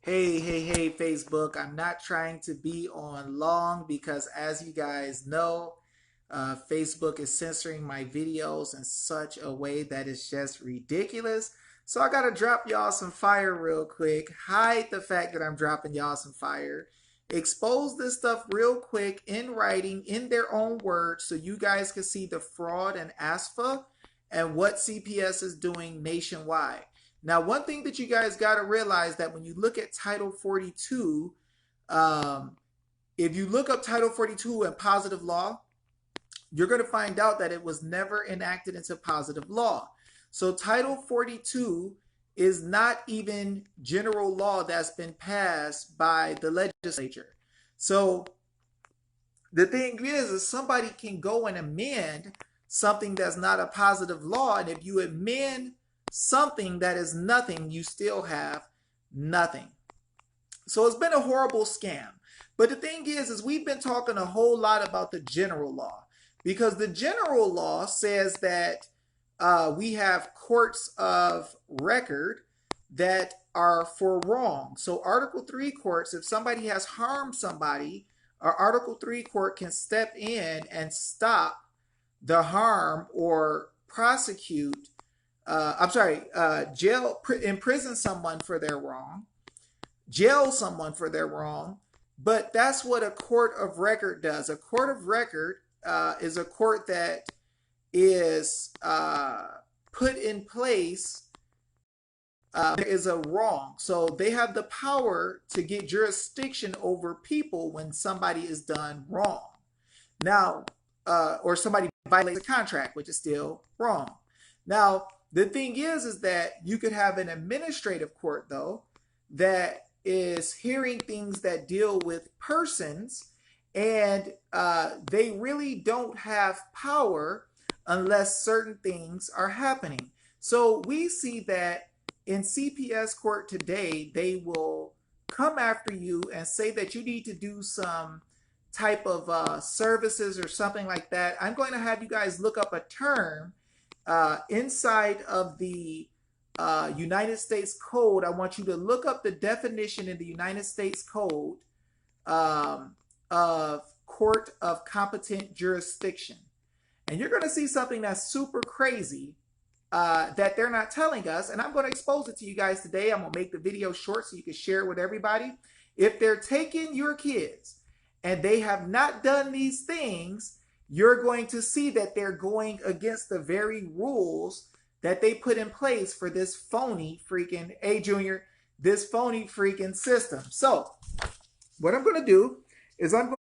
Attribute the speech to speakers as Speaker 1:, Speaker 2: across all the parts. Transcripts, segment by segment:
Speaker 1: Hey, Facebook. I'm not trying to be on long because, as you guys know, Facebook is censoring my videos in such a way that is just ridiculous. So I got to drop y'all some fire real quick, hide the fact that I'm dropping y'all some fire, expose this stuff real quick in writing, in their own words, so you guys can see the fraud and ASFA and what CPS is doing nationwide. Now, one thing that you guys got to realize that when you look at Title 42, if you look up Title 42 and positive law, you're going to find out that it was never enacted into positive law. So Title 42 is not even general law that's been passed by the legislature. So the thing is somebody can go and amend something that's not a positive law, and if you amend something that is nothing, you still have nothing. So it's been a horrible scam. But the thing is we've been talking a whole lot about the general law, because the general law says that we have courts of record that are for wrong. So Article 3 courts, if somebody has harmed somebody, our Article 3 court can step in and stop the harm or prosecute imprison someone for their wrong, jail someone for their wrong. But that's what a court of record does. A court of record is a court that is put in place. There is a wrong. So they have the power to get jurisdiction over people when somebody is done wrong. Now, or somebody violates a contract, which is still wrong. Now, the thing is that you could have an administrative court, though, that is hearing things that deal with persons, and they really don't have power unless certain things are happening. So we see that in CPS court today, they will come after you and say that you need to do some type of services or something like that. I'm going to have you guys look up a term inside of the United States Code. I want you to look up the definition in the United States Code of court of competent jurisdiction. And you're going to see something that's super crazy that they're not telling us. And I'm going to expose it to you guys today. I'm going to make the video short so you can share it with everybody. If they're taking your kids and they have not done these things, you're going to see that they're going against the very rules that they put in place for this phony freaking, hey Junior, this phony freaking system. So what I'm going to do is I'm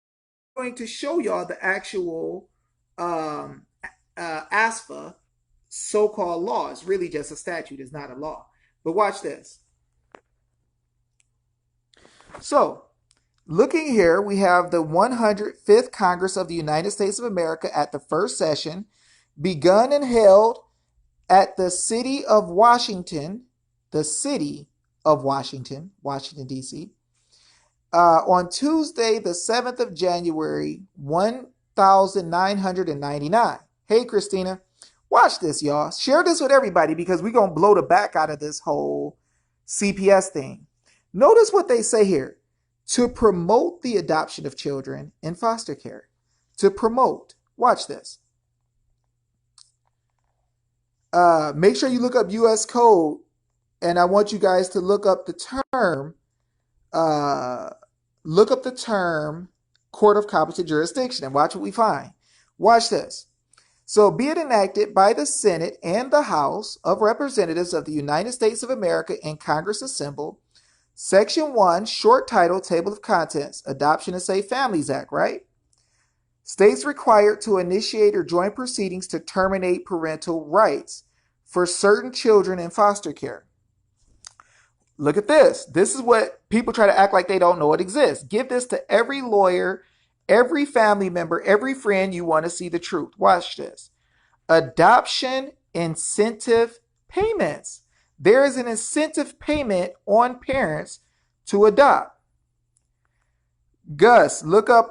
Speaker 1: going to show y'all the actual ASFA so-called law. It's really just a statute. It's not a law. But watch this. So looking here, we have the 105th Congress of the United States of America at the first session, begun and held at the city of Washington, Washington, D.C., on Tuesday, the 7th of January, 1999. Hey, Christina, watch this, y'all. Share this with everybody because we're going to blow the back out of this whole CPS thing. Notice what they say here. To promote the adoption of children in foster care. To promote. Watch this. Make sure you look up U.S. Code, and I want you guys to look up the term. Court of competent jurisdiction, and watch what we find. Watch this. So, be it enacted by the Senate and the House of Representatives of the United States of America in Congress assembled. Section 1, short title, table of contents, Adoption and Safe Families Act, right? States required to initiate or join proceedings to terminate parental rights for certain children in foster care. Look at this. This is what people try to act like they don't know it exists. Give this to every lawyer, every family member, every friend you want to see the truth. Watch this. Adoption incentive payments. There is an incentive payment on parents to adopt. Gus, look up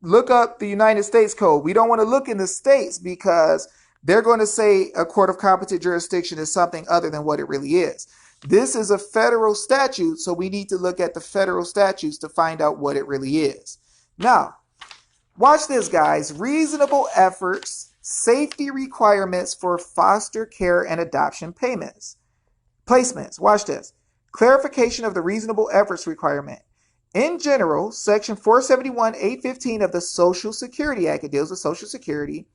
Speaker 1: look up the United States Code. We don't want to look in the states because they're going to say a court of competent jurisdiction is something other than what it really is. This is a federal statute, so we need to look at the federal statutes to find out what it really is. Now, watch this, guys. Reasonable efforts, safety requirements for foster care and adoption placements. Watch this. Clarification of the reasonable efforts requirement. In general, Section 471(815) of the Social Security Act, it deals with Social Security.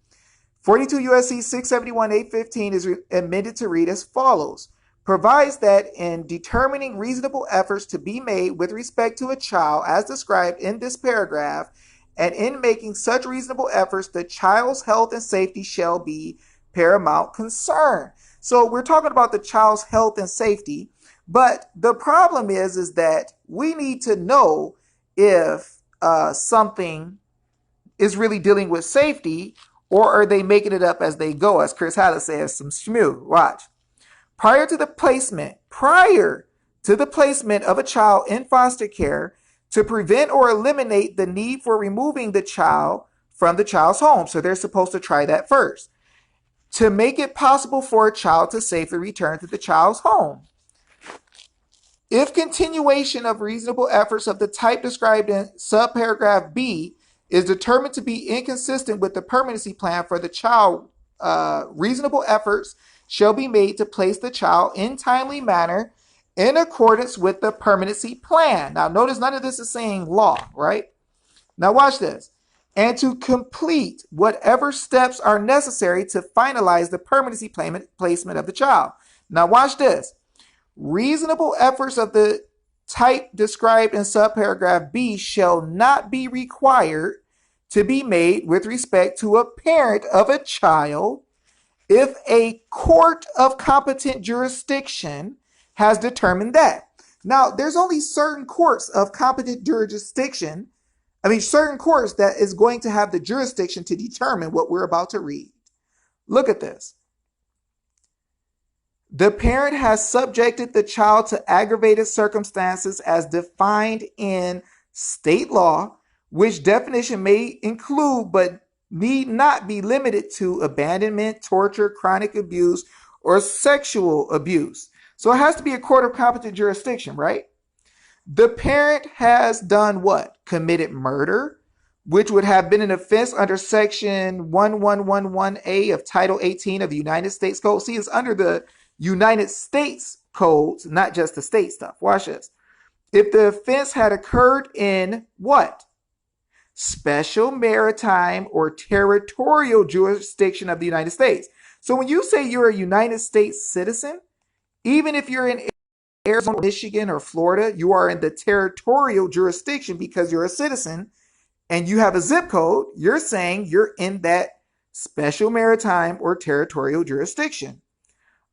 Speaker 1: 42 U.S.C. 671(815) is amended to read as follows. Provides that in determining reasonable efforts to be made with respect to a child as described in this paragraph, and in making such reasonable efforts, the child's health and safety shall be paramount concern. So we're talking about the child's health and safety, but the problem is that we need to know if something is really dealing with safety, or are they making it up as they go, as Chris Haller says, some shmoo. Watch. Prior to the placement of a child in foster care, to prevent or eliminate the need for removing the child from the child's home. So they're supposed to try that first. To make it possible for a child to safely return to the child's home. If continuation of reasonable efforts of the type described in subparagraph B is determined to be inconsistent with the permanency plan for the child, reasonable efforts shall be made to place the child in timely manner in accordance with the permanency plan. Now, notice none of this is saying law, right? Now, watch this. And to complete whatever steps are necessary to finalize the permanency placement of the child. Now, watch this. Reasonable efforts of the type described in subparagraph B shall not be required to be made with respect to a parent of a child if a court of competent jurisdiction has determined that. Now, there's only certain courts of competent jurisdiction, certain courts that is going to have the jurisdiction to determine what we're about to read. Look at this. The parent has subjected the child to aggravated circumstances as defined in state law, which definition may include but need not be limited to abandonment, torture, chronic abuse, or sexual abuse. So it has to be a court of competent jurisdiction, right? The parent has done what? Committed murder, which would have been an offense under Section 1111A of Title 18 of the United States Code. See, it's under the United States codes, not just the state stuff. Watch this. If the offense had occurred in what? Special maritime or territorial jurisdiction of the United States. So when you say you're a United States citizen, even if you're in Arizona, Michigan, or Florida, you are in the territorial jurisdiction because you're a citizen and you have a zip code. You're saying you're in that special maritime or territorial jurisdiction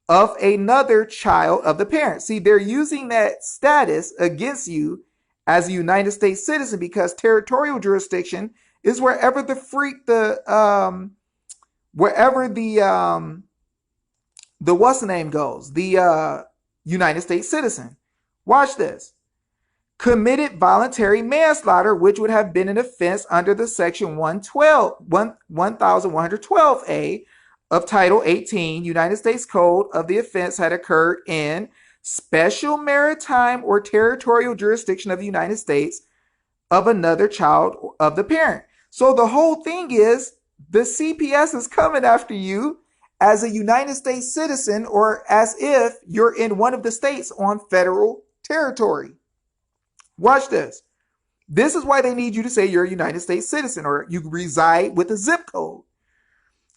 Speaker 1: of another child of the parent. See, they're using that status against you as a United States citizen because territorial jurisdiction is wherever the what's the name goes, the United States citizen. Watch this. Committed voluntary manslaughter, which would have been an offense under the Section 1112A of Title 18 United States Code of the offense had occurred in special maritime or territorial jurisdiction of the United States of another child of the parent. So the whole thing is the CPS is coming after you as a United States citizen or as if you're in one of the states on federal territory. Watch this. This is why they need you to say you're a United States citizen or you reside with a zip code.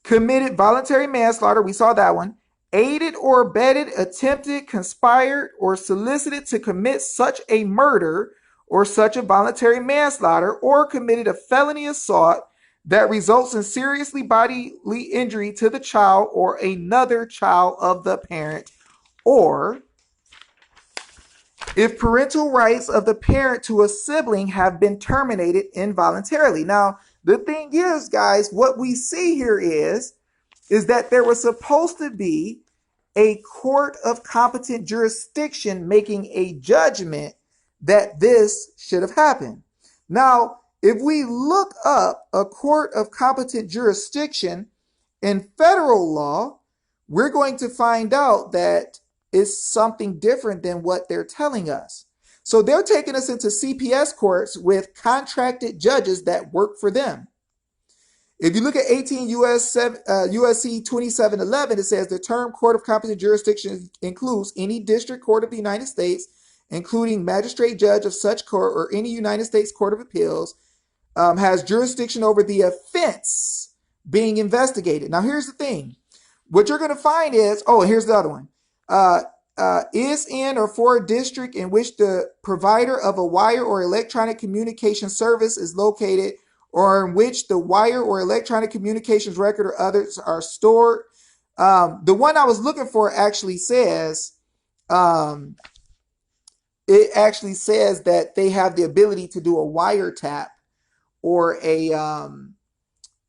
Speaker 1: Committed voluntary manslaughter, we saw that one. Aided or abetted, attempted, conspired, or solicited to commit such a murder or such a voluntary manslaughter, or committed a felony assault that results in seriously bodily injury to the child or another child of the parent, or if parental rights of the parent to a sibling have been terminated involuntarily. Now, the thing is, guys, what we see here is that there was supposed to be a court of competent jurisdiction making a judgment that this should have happened. Now, if we look up a court of competent jurisdiction in federal law, we're going to find out that is something different than what they're telling us. So they're taking us into CPS courts with contracted judges that work for them. If you look at 18 USC 2711, it says the term court of competent jurisdiction includes any district court of the United States, including magistrate judge of such court or any United States Court of Appeals, has jurisdiction over the offense being investigated. Now, here's the thing. What you're going to find is, oh, here's the other one. Is in or for a district in which the provider of a wire or electronic communication service is located, or in which the wire or electronic communications record or others are stored. The one I was looking for actually says, it actually says that they have the ability to do a wiretap or a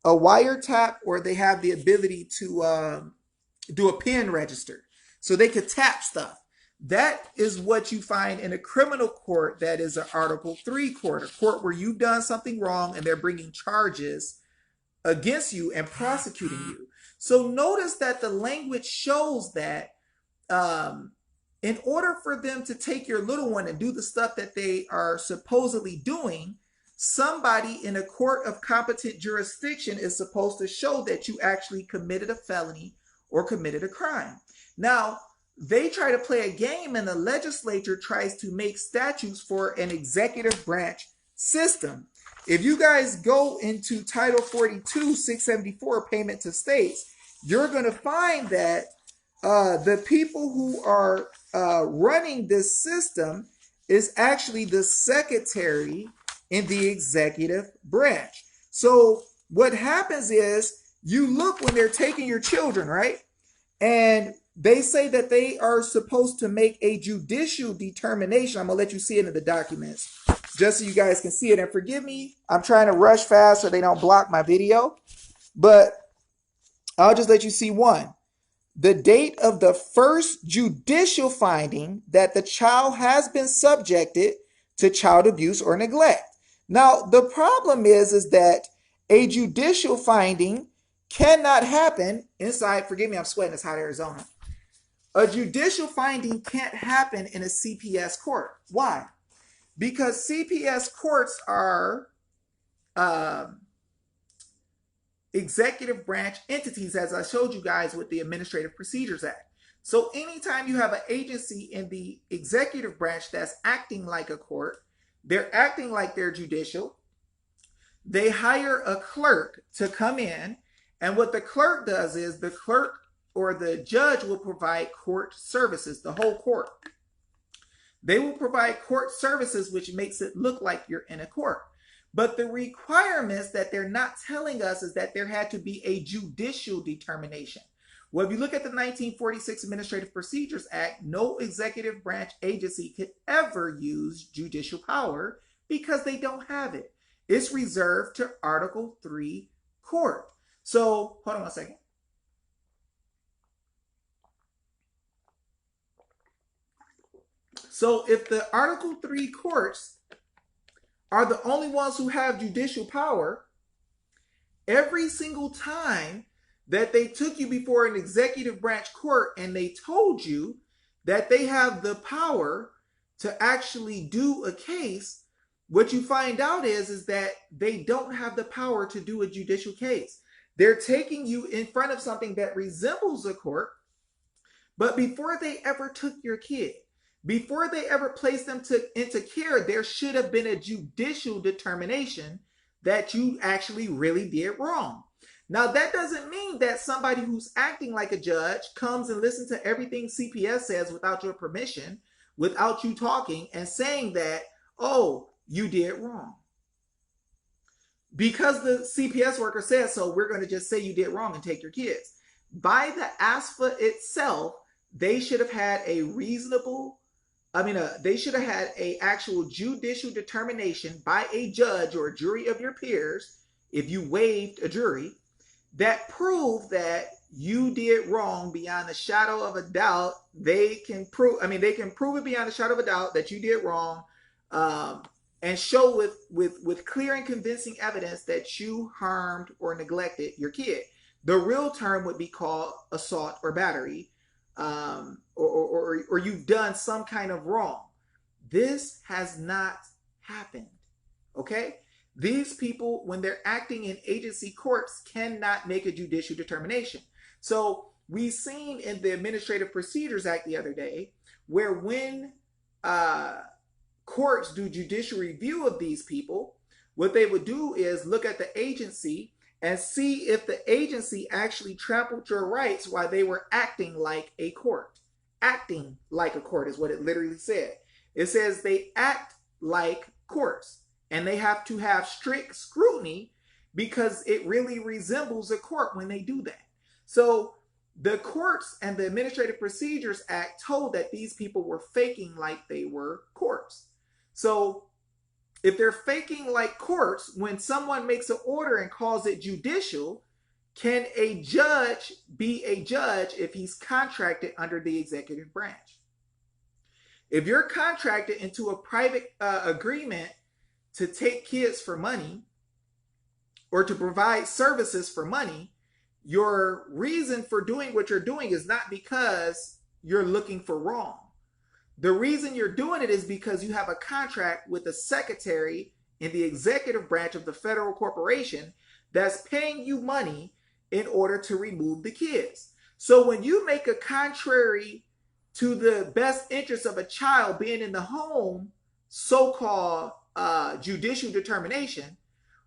Speaker 1: wiretap, or they have the ability to do a pen register. So they could tap stuff. That is what you find in a criminal court that is an Article 3 court, a court where you've done something wrong and they're bringing charges against you and prosecuting you. So notice that the language shows that in order for them to take your little one and do the stuff that they are supposedly doing, somebody in a court of competent jurisdiction is supposed to show that you actually committed a felony or committed a crime. Now, they try to play a game, and the legislature tries to make statutes for an executive branch system. If you guys go into Title 42, 674, Payment to States, you're going to find that the people who are running this system is actually the secretary in the executive branch. So what happens is, you look when they're taking your children, right? And they say that they are supposed to make a judicial determination. I'm going to let you see it in the documents just so you guys can see it. And forgive me, I'm trying to rush fast so they don't block my video. But I'll just let you see one. The date of the first judicial finding that the child has been subjected to child abuse or neglect. Now, the problem is that a judicial finding cannot happen inside, forgive me, I'm sweating, it's hot Arizona. A judicial finding can't happen in a CPS court. Why? Because CPS courts are executive branch entities, as I showed you guys with the Administrative Procedures Act. So anytime you have an agency in the executive branch that's acting like a court, they're acting like they're judicial, they hire a clerk to come in, and what the clerk does is the clerk or the judge will provide court services, the whole court. They will provide court services, which makes it look like you're in a court. But the requirements that they're not telling us is that there had to be a judicial determination. Well, if you look at the 1946 Administrative Procedures Act, no executive branch agency could ever use judicial power because they don't have it. It's reserved to Article 3 court. So, hold on one second. So if the Article 3 courts are the only ones who have judicial power, every single time that they took you before an executive branch court and they told you that they have the power to actually do a case, what you find out is that they don't have the power to do a judicial case. They're taking you in front of something that resembles a court, but before they ever took your kid, before they ever placed them into care, there should have been a judicial determination that you actually really did wrong. Now, that doesn't mean that somebody who's acting like a judge comes and listens to everything CPS says without your permission, without you talking and saying that, oh, you did wrong. Because the CPS worker says so, we're going to just say you did wrong and take your kids. By the ASFA itself, they should have had a reasonable, they should have had an actual judicial determination by a judge or a jury of your peers, if you waived a jury, that proved that you did wrong beyond a shadow of a doubt. They can prove it beyond a shadow of a doubt that you did wrong, and show with clear and convincing evidence that you harmed or neglected your kid. The real term would be called assault or battery, or you've done some kind of wrong. This has not happened. Okay? These people, when they're acting in agency courts, cannot make a judicial determination. So we've seen in the Administrative Procedures Act the other day, where when courts do judicial review of these people, what they would do is look at the agency and see if the agency actually trampled your rights while they were acting like a court. Acting like a court is what it literally said. It says they act like courts, and they have to have strict scrutiny because it really resembles a court when they do that. So the courts and the Administrative Procedures Act told that these people were faking like they were courts. So if they're faking like courts, when someone makes an order and calls it judicial, can a judge be a judge if he's contracted under the executive branch? If you're contracted into a private agreement to take kids for money or to provide services for money, your reason for doing what you're doing is not because you're looking for wrong. The reason you're doing it is because you have a contract with a secretary in the executive branch of the federal corporation that's paying you money in order to remove the kids. So when you make a contrary to the best interest of a child being in the home, so-called judicial determination,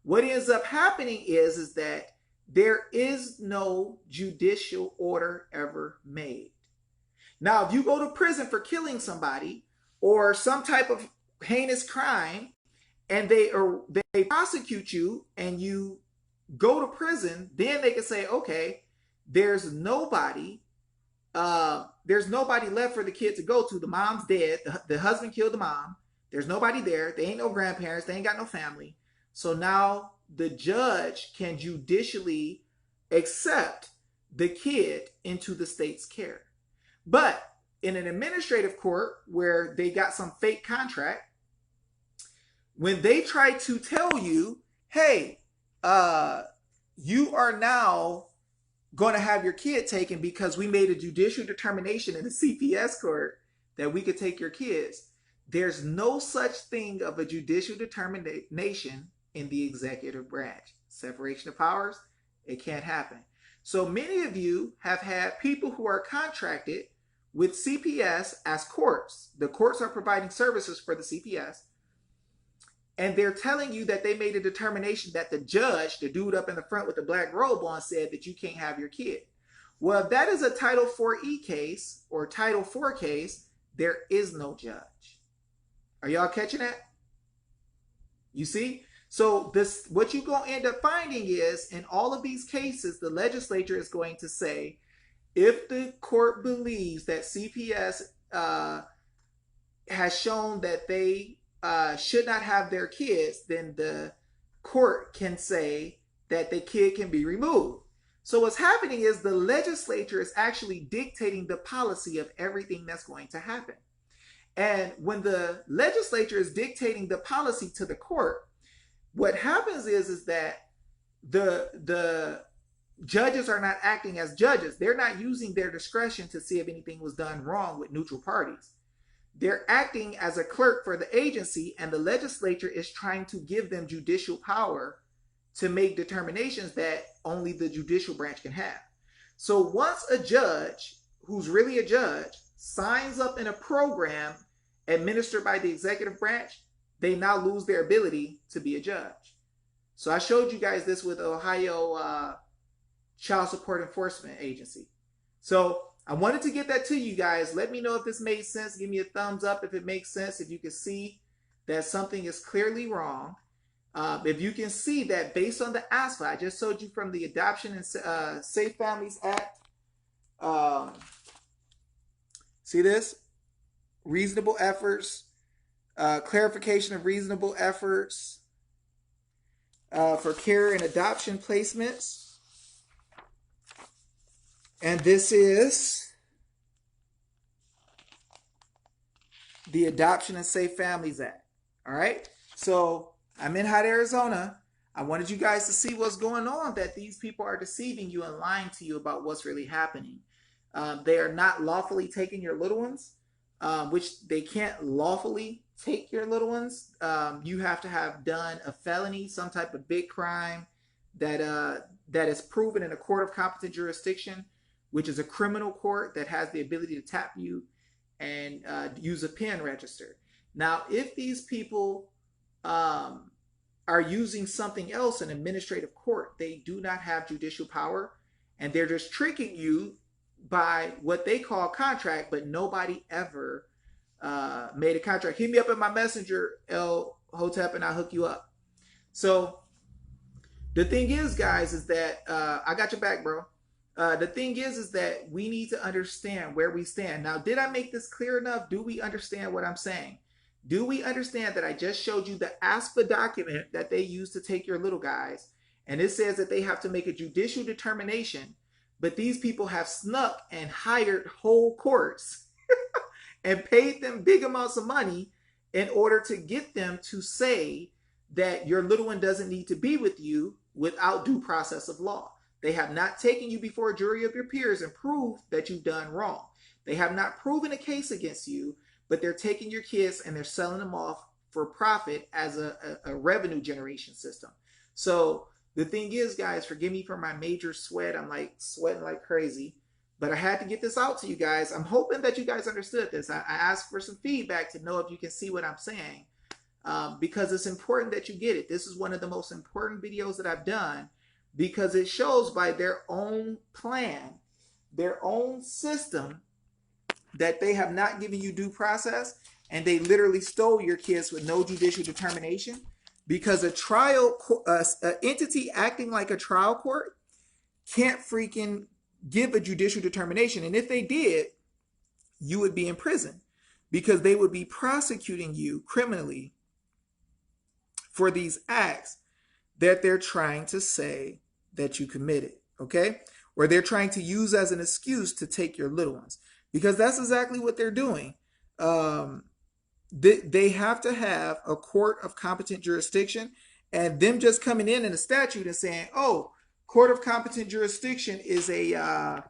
Speaker 1: what ends up happening is that there is no judicial order ever made. Now, if you go to prison for killing somebody or some type of heinous crime, and they prosecute you and you go to prison, then they can say, okay, there's nobody left for the kid to go to. The mom's dead. The husband killed the mom. There's nobody there. They ain't no grandparents. They ain't got no family. So now the judge can judicially accept the kid into the state's care. But in an administrative court where they got some fake contract, when they try to tell you, hey, you are now going to have your kid taken because we made a judicial determination in the CPS court that we could take your kids, there's no such thing of a judicial determination in the executive branch. Separation of powers, it can't happen. So many of you have had people who are contracted with CPS as courts. The courts are providing services for the CPS. And they're telling you that they made a determination that the judge, the dude up in the front with the black robe on, said that you can't have your kid. Well, if that is a Title IV case or Title IV case, there is no judge. Are y'all catching that? You see? So this, what you're going to end up finding is, in all of these cases, the legislature is going to say, if the court believes that CPS has shown that they should not have their kids, then the court can say that the kid can be removed. So what's happening is the legislature is actually dictating the policy of everything that's going to happen. And when the legislature is dictating the policy to the court, what happens is that the judges are not acting as judges. They're not using their discretion to see if anything was done wrong with neutral parties. They're acting as a clerk for the agency, and the legislature is trying to give them judicial power to make determinations that only the judicial branch can have. So once a judge, who's really a judge, signs up in a program administered by the executive branch, they now lose their ability to be a judge. So I showed you guys this with Ohio Child Support Enforcement Agency. So I wanted to get that to you guys. Let me know if this made sense. Give me a thumbs up if it makes sense. If you can see that something is clearly wrong. If you can see that based on the ASFA, I just showed you from the Adoption and Safe Families Act. See this? Reasonable efforts, clarification of reasonable efforts for care and adoption placements. And this is the Adoption and Safe Families Act. All right. So I'm in Hot, Arizona. I wanted you guys to see what's going on, that these people are deceiving you and lying to you about what's really happening. They are not lawfully taking your little ones, which they can't lawfully take your little ones. You have to have done a felony, some type of big crime that is proven in a court of competent jurisdiction, which is a criminal court that has the ability to tap you and use a pen register. Now, if these people are using something else in administrative court, they do not have judicial power, and they're just tricking you by what they call contract, but nobody ever made a contract. Hit me up in my messenger, El Hotep, and I'll hook you up. So the thing is, guys, is that I got your back, bro. The thing is that we need to understand where we stand. Now, did I make this clear enough? Do we understand what I'm saying? Do we understand that I just showed you the ASFA document that they use to take your little guys, and it says that they have to make a judicial determination, but these people have snuck and hired whole courts and paid them big amounts of money in order to get them to say that your little one doesn't need to be with you without due process of law. They have not taken you before a jury of your peers and proved that you've done wrong. They have not proven a case against you, but they're taking your kids and they're selling them off for profit as a revenue generation system. So the thing is, guys, forgive me for my major sweat. I'm like sweating like crazy, but I had to get this out to you guys. I'm hoping that you guys understood this. I asked for some feedback to know if you can see what I'm saying, because it's important that you get it. This is one of the most important videos that I've done, because it shows by their own plan, their own system, that they have not given you due process, and they literally stole your kids with no judicial determination, because a trial entity acting like a trial court can't freaking give a judicial determination. And if they did, you would be in prison, because they would be prosecuting you criminally for these acts that they're trying to say that you committed, okay? Or they're trying to use as an excuse to take your little ones, because that's exactly what they're doing. They have to have a court of competent jurisdiction, and them just coming in a statute and saying, oh, court of competent jurisdiction is a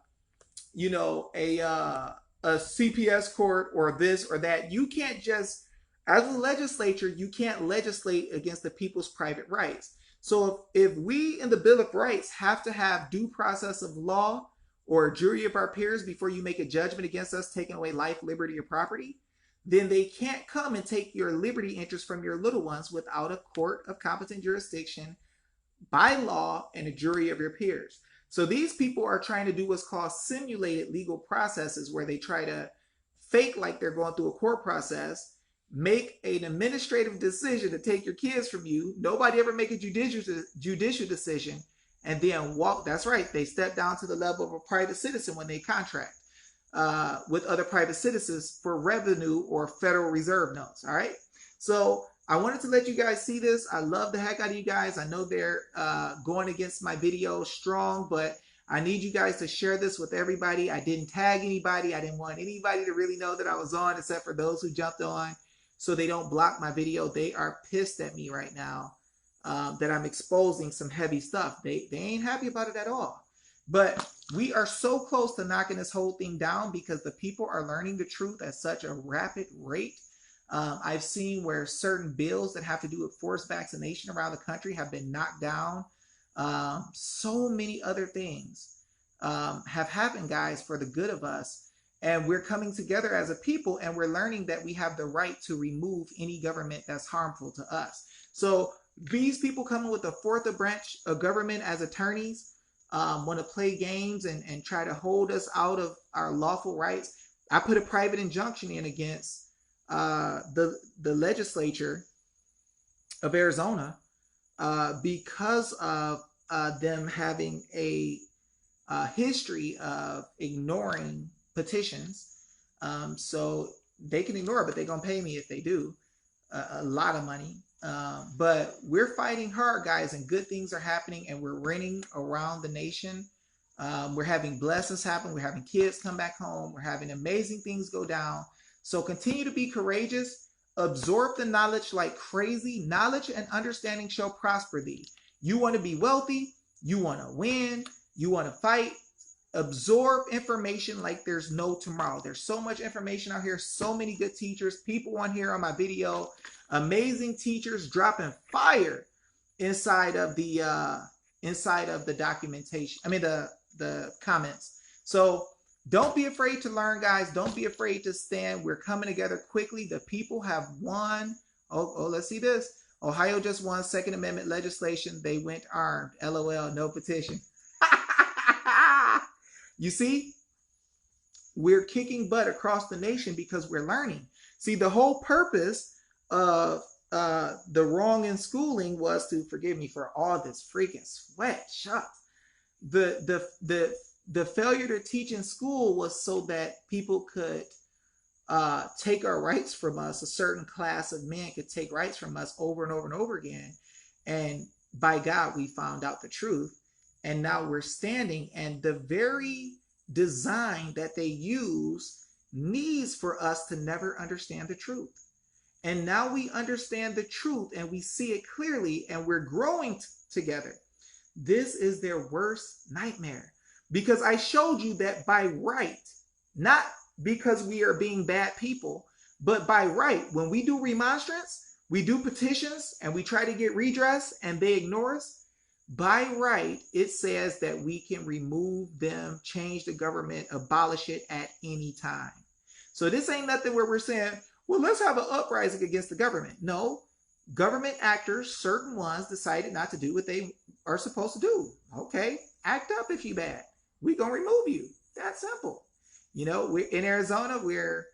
Speaker 1: CPS court or this or that. You can't just, as a legislature, you can't legislate against the people's private rights. So if we in the Bill of Rights have to have due process of law or a jury of our peers before you make a judgment against us taking away life, liberty, or property, then they can't come and take your liberty interest from your little ones without a court of competent jurisdiction by law and a jury of your peers. So these people are trying to do what's called simulated legal processes, where they try to fake like they're going through a court process, make an administrative decision to take your kids from you. Nobody ever make a judicial decision, and then walk. That's right. They step down to the level of a private citizen when they contract with other private citizens for revenue or Federal Reserve notes. All right. So I wanted to let you guys see this. I love the heck out of you guys. I know they're going against my video strong, but I need you guys to share this with everybody. I didn't tag anybody. I didn't want anybody to really know that I was on, except for those who jumped on, so they don't block my video. They are pissed at me right now that I'm exposing some heavy stuff. They ain't happy about it at all. But we are so close to knocking this whole thing down, because the people are learning the truth at such a rapid rate. I've seen where certain bills that have to do with forced vaccination around the country have been knocked down. So many other things have happened, guys, for the good of us. And we're coming together as a people, and we're learning that we have the right to remove any government that's harmful to us. So these people coming with the fourth branch of government as attorneys want to play games and try to hold us out of our lawful rights. I put a private injunction in against the legislature of Arizona because of them having a history of ignoring petitions. So they can ignore it, but they're going to pay me if they do a lot of money. But we're fighting hard, guys, and good things are happening, and we're reigning around the nation. We're having blessings happen. We're having kids come back home. We're having amazing things go down. So continue to be courageous. Absorb the knowledge like crazy. Knowledge and understanding shall prosper thee. You want to be wealthy. You want to win. You want to fight. absorb information like there's no tomorrow. There's so much information out here, so many good teachers, people on here on my video, amazing teachers dropping fire inside of the documentation. I mean the comments. So don't be afraid to learn, guys. Don't be afraid to stand. We're coming together quickly. The people have won. Oh, let's see this. Ohio just won Second Amendment legislation. They went armed. LOL, no petition. You see, we're kicking butt across the nation because we're learning. See, the whole purpose of the wrong in schooling was to, forgive me for all this freaking sweat, shucks. The failure to teach in school was so that people could take our rights from us. A certain class of men could take rights from us over and over and over again. And by God, we found out the truth. And now we're standing, and the very design that they use needs for us to never understand the truth. And now we understand the truth and we see it clearly, and we're growing together. This is their worst nightmare, because I showed you that by right, not because we are being bad people, but by right, when we do remonstrance, we do petitions, and we try to get redress and they ignore us. By right, it says that we can remove them, change the government, abolish it at any time. So this ain't nothing where we're saying, well, let's have an uprising against the government. No, government actors, certain ones, decided not to do what they are supposed to do. Okay, act up if you bad. We're going to remove you. That's simple. You know, we're in Arizona, we're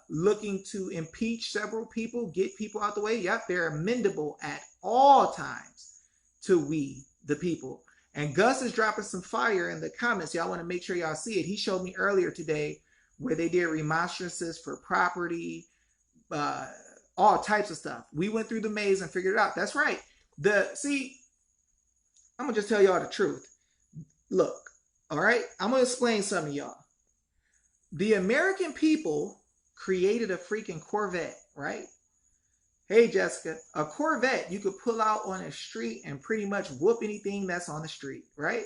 Speaker 1: looking to impeach several people, get people out the way. Yep, they're amendable at all times to we, the people. And Gus is dropping some fire in the comments. Y'all want to make sure y'all see it. He showed me earlier today where they did remonstrances for property, all types of stuff. We went through the maze and figured it out. That's right. See, I'm going to just tell y'all the truth. Look, all right? I'm going to explain something to y'all. The American people created a freaking Corvette, right? Hey, Jessica, a Corvette you could pull out on a street and pretty much whoop anything that's on the street, right?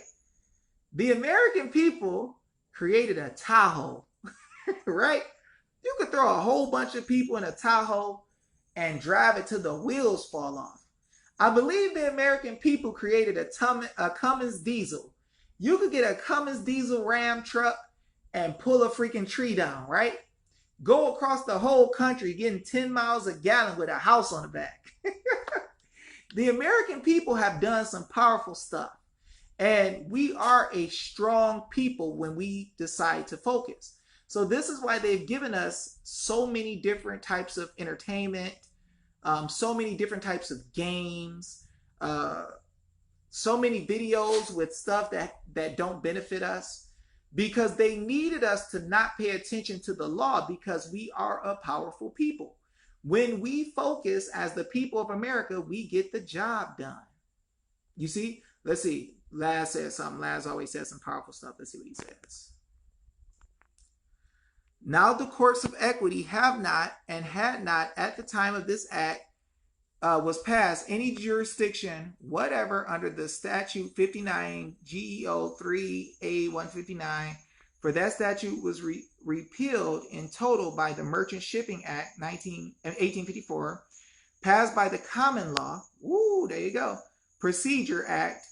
Speaker 1: The American people created a Tahoe, right? You could throw a whole bunch of people in a Tahoe and drive it till the wheels fall off. I believe the American people created a Cummins diesel. You could get a Cummins diesel Ram truck and pull a freaking tree down, right? Go across the whole country getting 10 miles a gallon with a house on the back. The American people have done some powerful stuff. And we are a strong people when we decide to focus. So this is why they've given us so many different types of entertainment, so many different types of games, so many videos with stuff that don't benefit us. Because they needed us to not pay attention to the law, because we are a powerful people. When we focus as the people of America, we get the job done. You see? Let's see. Laz says something. Laz always says some powerful stuff. Let's see what he says. Now the courts of equity have not and had not at the time of this act was passed any jurisdiction whatever under the statute 59 GEO 3A 159, for that statute was repealed in total by the Merchant Shipping Act 1854, passed by the Common Law, there you go, Procedure Act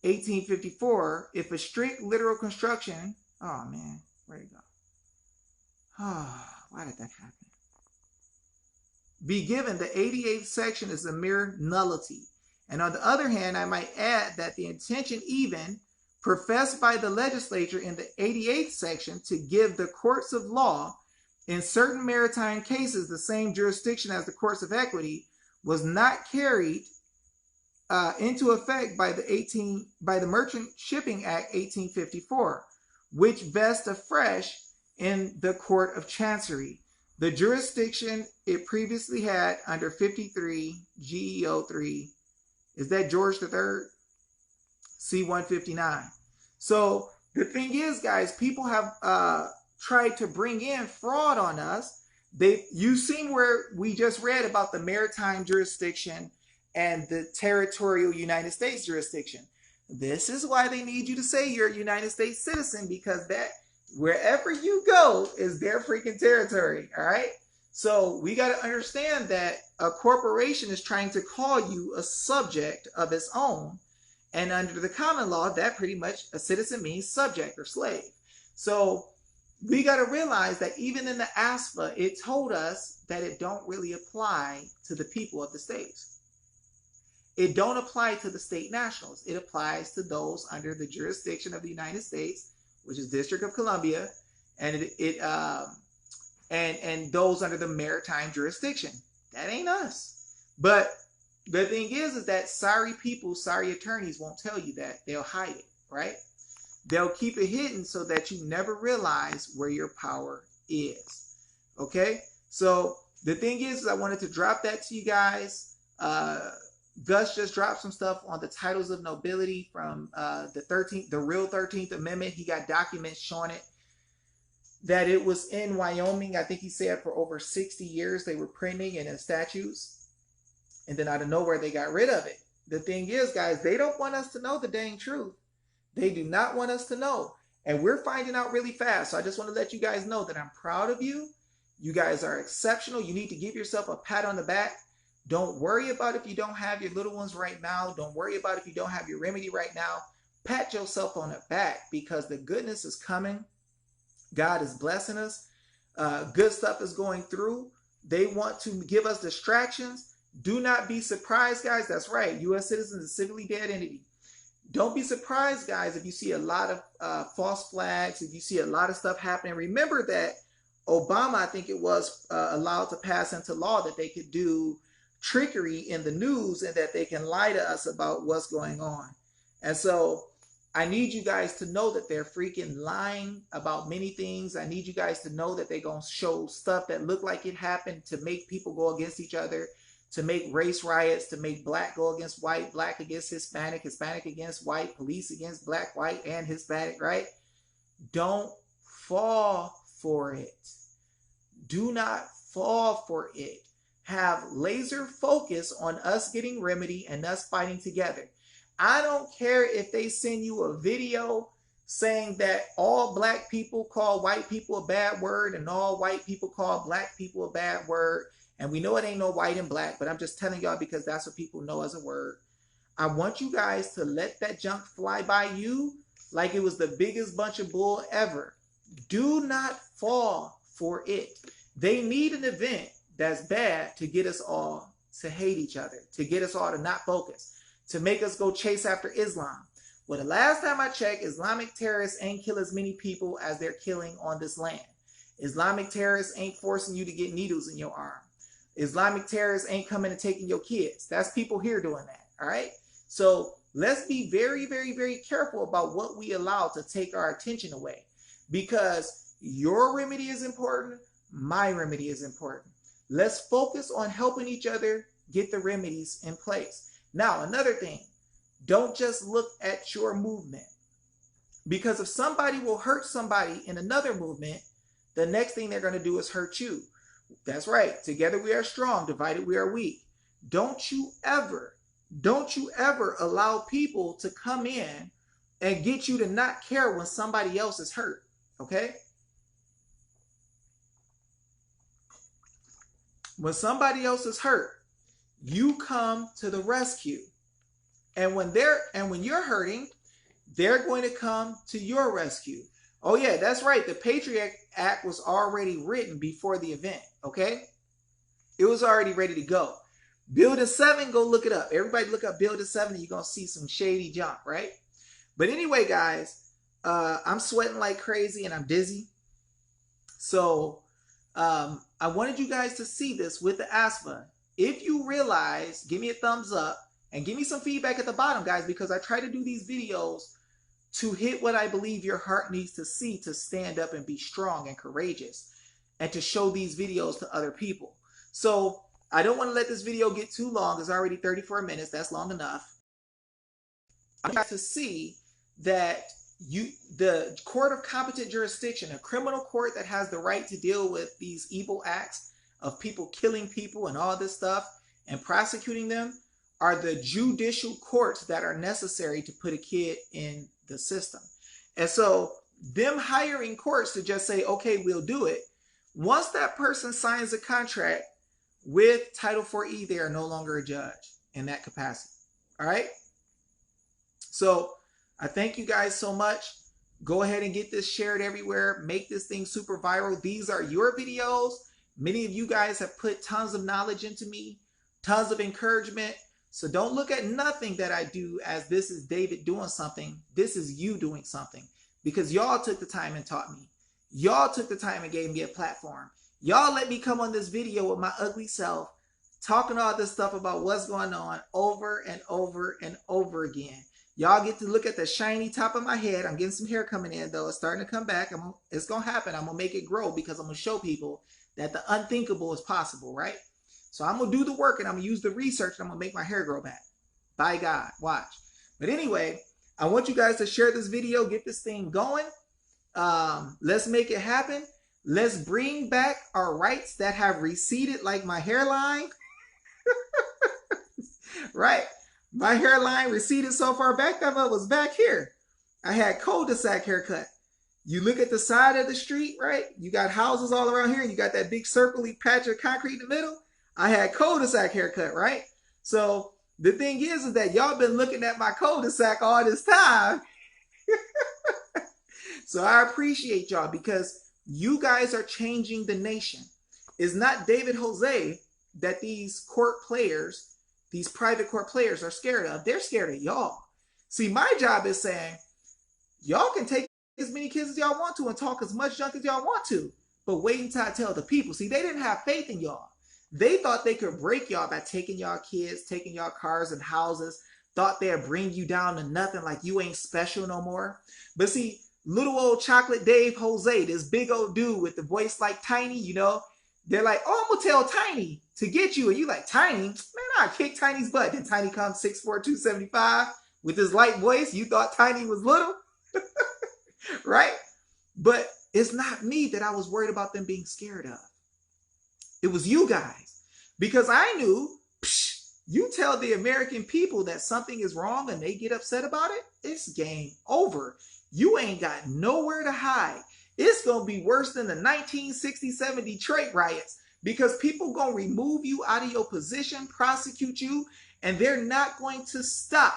Speaker 1: 1854, if a strict literal construction, oh man, where you go? Oh, why did that happen? Be given, the 88th section is a mere nullity. And on the other hand, I might add that the intention even professed by the legislature in the 88th section to give the courts of law in certain maritime cases the same jurisdiction as the courts of equity was not carried into effect by the Merchant Shipping Act 1854, which vests afresh in the Court of Chancery the jurisdiction it previously had under 53 GEO 3. Is that George III? C-159. So the thing is, guys, people have tried to bring in fraud on us. You've seen where we just read about the maritime jurisdiction and the territorial United States jurisdiction. This is why they need you to say you're a United States citizen, because that wherever you go is their freaking territory. All right. So we got to understand that a corporation is trying to call you a subject of its own. And under the common law, that pretty much a citizen means subject or slave. So we got to realize that even in the ASFA, it told us that it don't really apply to the people of the states. It don't apply to the state nationals. It applies to those under the jurisdiction of the United States, which is District of Columbia, and and those under the maritime jurisdiction. That ain't us. But the thing is that sorry people, sorry attorneys won't tell you that. They'll hide it, right? They'll keep it hidden so that you never realize where your power is. Okay? So the thing is I wanted to drop that to you guys. Gus just dropped some stuff on the titles of nobility from the real 13th Amendment. He got documents showing it, that it was in Wyoming. I think he said for over 60 years they were printing and in statutes. And then out of nowhere, they got rid of it. The thing is, guys, they don't want us to know the dang truth. They do not want us to know. And we're finding out really fast. So I just want to let you guys know that I'm proud of you. You guys are exceptional. You need to give yourself a pat on the back. Don't worry about if you don't have your little ones right now. Don't worry about if you don't have your remedy right now. Pat yourself on the back, because the goodness is coming. God is blessing us. Good stuff is going through. They want to give us distractions. Do not be surprised, guys. That's right. U.S. citizens is a civilly dead entity. Don't be surprised, guys, if you see a lot of false flags, if you see a lot of stuff happening. Remember that Obama, I think it was, allowed to pass into law that they could do trickery in the news and that they can lie to us about what's going on. And so I need you guys to know that they're freaking lying about many things. I need you guys to know that they're going to show stuff that look like it happened to make people go against each other, to make race riots, to make black go against white, black against Hispanic, Hispanic against white, police against black, white, and Hispanic, right? Don't fall for it. Do not fall for it. Have laser focus on us getting remedy and us fighting together. I don't care if they send you a video saying that all black people call white people a bad word and all white people call black people a bad word. And we know it ain't no white and black, but I'm just telling y'all because that's what people know as a word. I want you guys to let that junk fly by you like it was the biggest bunch of bull ever. Do not fall for it. They need an event that's bad to get us all to hate each other, to get us all to not focus, to make us go chase after Islam. Well, the last time I checked, Islamic terrorists ain't kill as many people as they're killing on this land. Islamic terrorists ain't forcing you to get needles in your arm. Islamic terrorists ain't coming and taking your kids. That's people here doing that, all right? So let's be very, very, very careful about what we allow to take our attention away, because your remedy is important. My remedy is important. Let's focus on helping each other get the remedies in place. Now, another thing, don't just look at your movement, because if somebody will hurt somebody in another movement, the next thing they're going to do is hurt you. That's right. Together we are strong, divided we are weak. Don't you ever allow people to come in and get you to not care when somebody else is hurt. Okay? When somebody else is hurt, you come to the rescue. And when you're hurting, they're going to come to your rescue. Oh yeah, that's right. The Patriot Act was already written before the event, okay? It was already ready to go. Building 7, go look it up. Everybody look up Building 7 and you're going to see some shady junk, right? But anyway, guys, I'm sweating like crazy and I'm dizzy. So I wanted you guys to see this with the ASFA. If you realize, give me a thumbs up and give me some feedback at the bottom, guys, because I try to do these videos to hit what I believe your heart needs to see to stand up and be strong and courageous and to show these videos to other people. So I don't want to let this video get too long. It's already 34 minutes. That's long enough. I want to see that the court of competent jurisdiction, a criminal court that has the right to deal with these evil acts of people killing people and all this stuff and prosecuting them, are the judicial courts that are necessary to put a kid in the system. And so them hiring courts to just say, okay, we'll do it. Once that person signs a contract with Title IV-E, they are no longer a judge in that capacity. All right. So I thank you guys so much. Go ahead and get this shared everywhere. Make this thing super viral. These are your videos. Many of you guys have put tons of knowledge into me, tons of encouragement. So don't look at nothing that I do as this is David doing something. This is you doing something, because y'all took the time and taught me. Y'all took the time and gave me a platform. Y'all let me come on this video with my ugly self, talking all this stuff about what's going on over and over and over again. Y'all get to look at the shiny top of my head. I'm getting some hair coming in, though. It's starting to come back. It's going to happen. I'm going to make it grow because I'm going to show people that the unthinkable is possible, right? So I'm going to do the work and I'm going to use the research and I'm going to make my hair grow back. By God, watch. But anyway, I want you guys to share this video, get this thing going. Let's make it happen. Let's bring back our rights that have receded, like my hairline. Right? My hairline receded so far back that I was back here. I had cul-de-sac haircut. You look at the side of the street, right? You got houses all around here and you got that big circly patch of concrete in the middle. I had cul-de-sac haircut, right? So the thing is that y'all been looking at my cul-de-sac all this time. So I appreciate y'all, because you guys are changing the nation. It's not David Jose that these court players, these private court players, are scared of. They're scared of y'all. See, my job is saying, y'all can take as many kids as y'all want to and talk as much junk as y'all want to, but wait until I tell the people. See, they didn't have faith in y'all. They thought they could break y'all by taking y'all kids, taking y'all cars and houses, thought they'd bring you down to nothing, like you ain't special no more. But see, little old chocolate Dave Jose, this big old dude with the voice like Tiny, you know, they're like, oh, I'm gonna tell Tiny to get you. And you like, Tiny? Man, I kick Tiny's butt. Then Tiny comes 6'4", 275 with his light voice. You thought Tiny was little? Right? But it's not me that I was worried about them being scared of. It was you guys. Because I knew, you tell the American people that something is wrong and they get upset about it, it's game over. You ain't got nowhere to hide. It's going to be worse than the 1967 Detroit riots, because people going to remove you out of your position, prosecute you, and they're not going to stop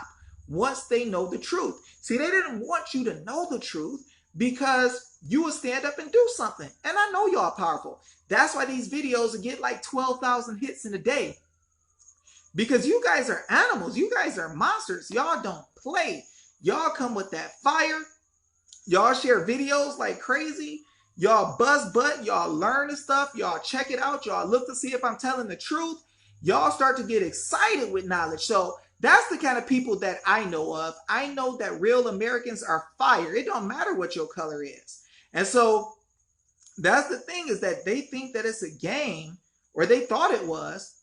Speaker 1: once they know the truth. See, they didn't want you to know the truth because you would stand up and do something. And I know y'all powerful. That's why these videos will get like 12,000 hits in a day. Because you guys are animals. You guys are monsters. Y'all don't play. Y'all come with that fire. Y'all share videos like crazy. Y'all buzz butt. Y'all learn the stuff. Y'all check it out. Y'all look to see if I'm telling the truth. Y'all start to get excited with knowledge. So that's the kind of people that I know of. I know that real Americans are fire. It don't matter what your color is. And so that's the thing, is that they think that it's a game, or they thought it was.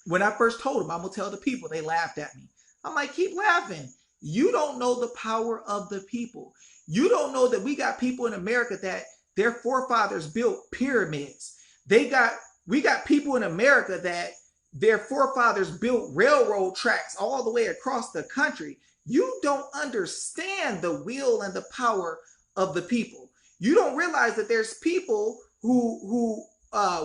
Speaker 1: When I first told them, I'm going to tell the people, they laughed at me. I'm like, keep laughing. You don't know the power of the people. You don't know that we got people in America that their forefathers built pyramids. We got people in America that their forefathers built railroad tracks all the way across the country. You don't understand the will and the power of the people. You don't realize that there's people who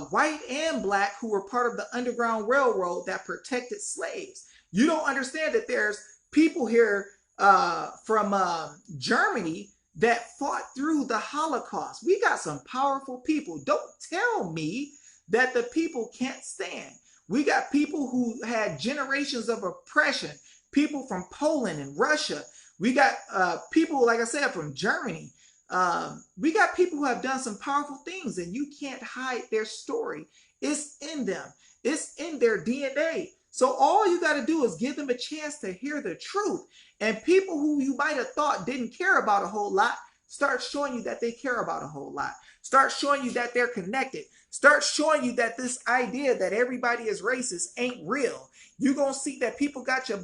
Speaker 1: white and black, who were part of the Underground Railroad that protected slaves. You don't understand that there's people here from Germany that fought through the Holocaust. We got some powerful people. Don't tell me that the people can't stand. We got people who had generations of oppression, people from Poland and Russia. We got people, like I said, from Germany. We got people who have done some powerful things, and you can't hide their story. It's in them. It's in their DNA. So all you got to do is give them a chance to hear the truth. And people who you might have thought didn't care about a whole lot start showing you that they care about a whole lot. Start showing you that they're connected. Start showing you that this idea that everybody is racist ain't real. You're going to see that people got your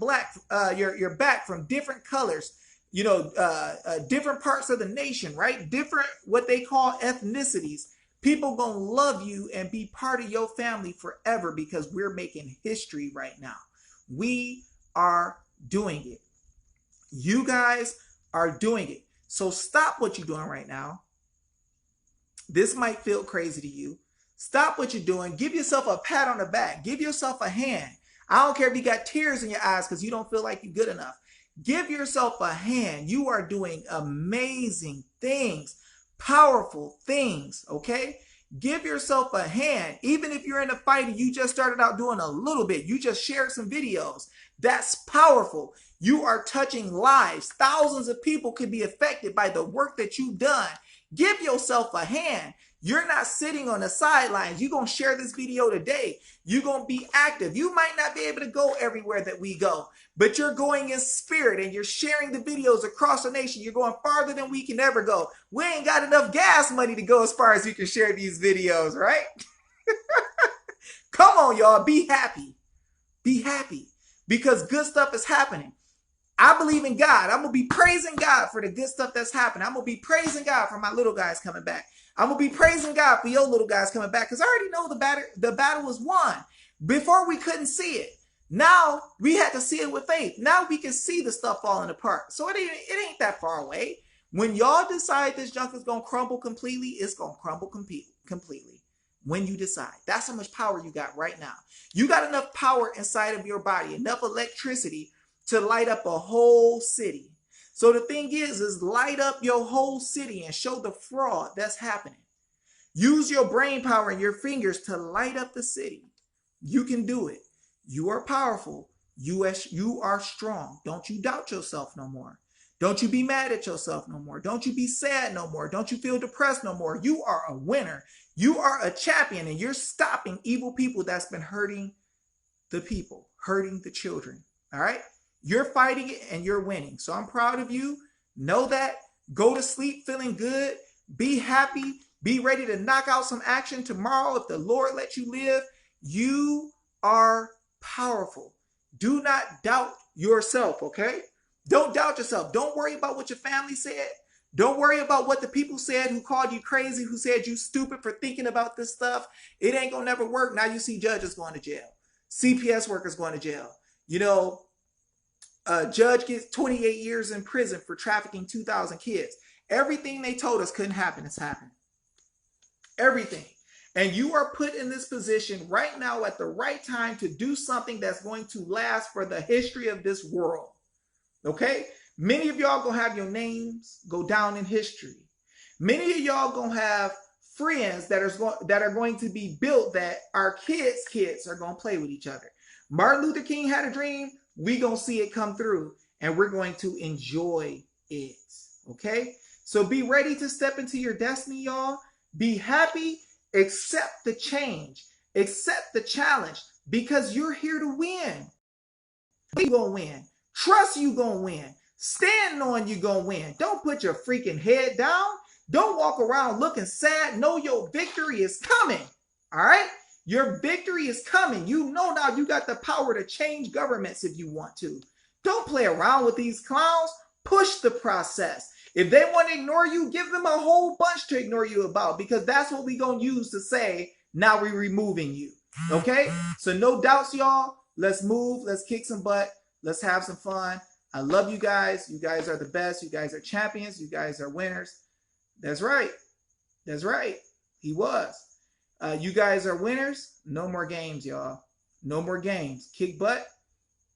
Speaker 1: back from different colors, you know, different parts of the nation, right? Different, what they call ethnicities. People going to love you and be part of your family forever, because we're making history right now. We are doing it. You guys are doing it. So stop what you're doing right now. This might feel crazy to you. Stop what you're doing. Give yourself a pat on the back. Give yourself a hand. I don't care if you got tears in your eyes because you don't feel like you're good enough. Give yourself a hand. You are doing amazing things, powerful things, okay? Give yourself a hand. Even if you're in a fight and you just started out doing a little bit, you just shared some videos. That's powerful. You are touching lives. Thousands of people could be affected by the work that you've done. Give yourself a hand. You're not sitting on the sidelines. You're going to share this video today. You're going to be active. You might not be able to go everywhere that we go, but you're going in spirit and you're sharing the videos across the nation. You're going farther than we can ever go. We ain't got enough gas money to go as far as you can share these videos, right? Come on, y'all. Be happy. Be happy because good stuff is happening. I believe in God. I'm going to be praising God for the good stuff that's happening. I'm going to be praising God for my little guys coming back. I'm going to be praising God for your little guys coming back because I already know the battle was won. Before we couldn't see it. Now we had to see it with faith. Now we can see the stuff falling apart. So it ain't that far away. When y'all decide this junk is going to crumble completely, it's going to crumble completely. When you decide. That's how much power you got right now. You got enough power inside of your body, enough electricity to light up a whole city. So the thing is light up your whole city and show the fraud that's happening. Use your brain power and your fingers to light up the city. You can do it. You are powerful. You are strong. Don't you doubt yourself no more. Don't you be mad at yourself no more. Don't you be sad no more. Don't you feel depressed no more. You are a winner. You are a champion and you're stopping evil people that's been hurting the people, hurting the children. All right? You're fighting it and you're winning. So I'm proud of you. Know that. Go to sleep feeling good. Be happy. Be ready to knock out some action tomorrow if the Lord lets you live. You are powerful. Do not doubt yourself, okay? Don't doubt yourself. Don't worry about what your family said. Don't worry about what the people said who called you crazy, who said you stupid for thinking about this stuff. It ain't gonna never work. Now you see judges going to jail. CPS workers going to jail. You know, a judge gets 28 years in prison for trafficking 2,000 kids. Everything they told us couldn't happen is happening. Everything. And you are put in this position right now at the right time to do something that's going to last for the history of this world. Okay? Many of y'all gonna have your names go down in history. Many of y'all gonna have friends that are going to be built that our kids are gonna play with each other. Martin Luther King had a dream. We gonna see it come through and we're going to enjoy it. Okay? So be ready to step into your destiny, y'all. Be happy. Accept the change. Accept the challenge because you're here to win. You gonna win. Trust you gonna win. Stand on you gonna win. Don't put your freaking head down. Don't walk around looking sad. Know your victory is coming. All right? Your victory is coming. You know now you got the power to change governments if you want to. Don't play around with these clowns. Push the process. If they want to ignore you, give them a whole bunch to ignore you about because that's what we're going to use to say, now we're removing you. Okay? So no doubts, y'all. Let's move. Let's kick some butt. Let's have some fun. I love you guys. You guys are the best. You guys are champions. You guys are winners. That's right. That's right. He was. You guys are winners. No more games, y'all. No more games. Kick butt.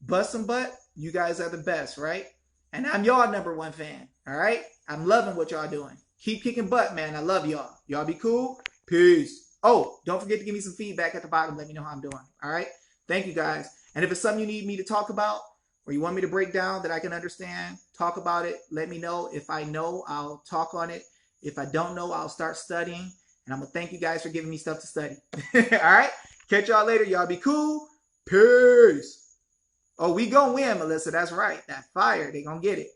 Speaker 1: Bust some butt. You guys are the best, right? And I'm y'all #1 fan. All right? I'm loving what y'all doing. Keep kicking butt, man. I love y'all. Y'all be cool. Peace. Oh, don't forget to give me some feedback at the bottom. Let me know how I'm doing. All right? Thank you, guys. And if it's something you need me to talk about or you want me to break down that I can understand, talk about it. Let me know. If I know, I'll talk on it. If I don't know, I'll start studying. And I'm going to thank you guys for giving me stuff to study. All right? Catch y'all later. Y'all be cool. Peace. Oh, we going to win, Melissa. That's right. That fire. They going to get it.